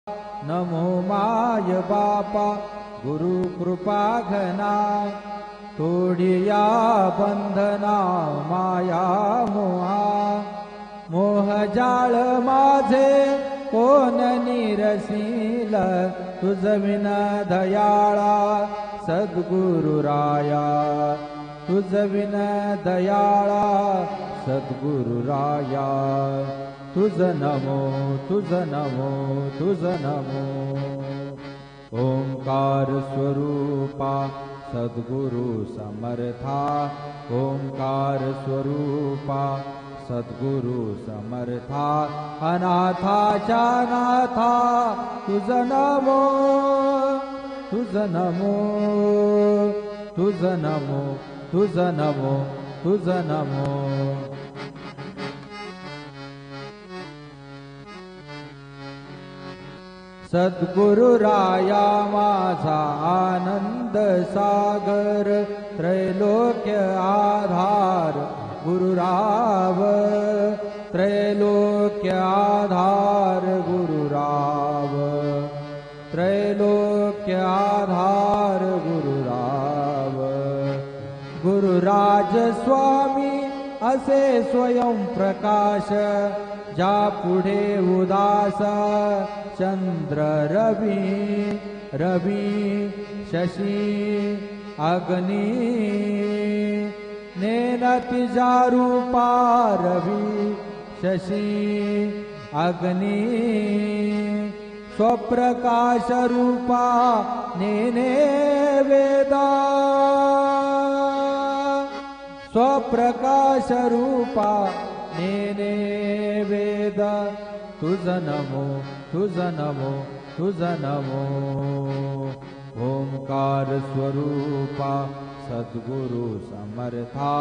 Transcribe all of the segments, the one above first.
नमो माय बापा गुरु कृपा घना, तोडिया बंधना माया मोहा, मोहजाळ माझे कोण निरसील, तुझ विन दयाळा सद्गुरु राया, तुझ विन दयाळा सद्गुरु राया, तुझ नमो तुझ नमो तुझ नमो। ओंकार स्वरूपा सद्गुरु समर्था, ओंकार स्वरूपा सद्गुरु समर्था, अनाथाच्या नाथा तुझ नमो तुझ नमो तुझ नमो तुझ नमो तुझ नमो। सद्गुरु राया माझा आनंद सागर, त्रैलोक्य आधार गुरुराव, त्रैलोक्य आधार गुरुराव, त्रैलोक्य आधार गुरुराव। गुरुराज स्वामी असे स्वयं प्रकाश, जा पुढे उदास चंद्र रवि, रवि शशी अग्नि, नेनति जारूपा रवि शशी अग्नि, स्वप्रकाश रूपा नेने वेदा, स्वप्रकाश रूपा नेने वेद, तुझ नमो तुझ नमो तुझ नमो। ओंकार स्वरूपा सद्गुरु समर्था,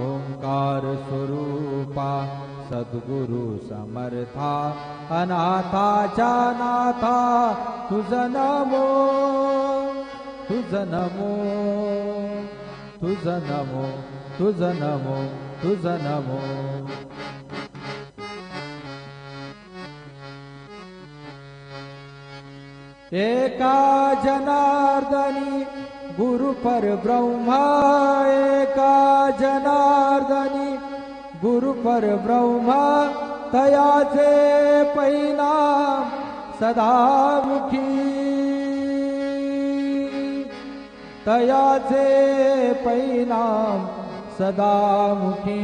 ओंकार स्वरूपा सद्गुरु समर्था, अनाथाच्या नाथा तुझ नमो तुझ नमो तुझ नमो तुझ नमो तुझ नमो। एका जनार्दनी गुरु परब्रह्मा, एका जनार्दनी गुरु परब्रह्मा, तयाचे परिणाम सदामुखी, तयाचे परिणाम सदामुखी,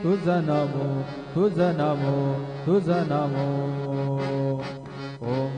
तुझ नमो तुझ नमो तुझ नमो।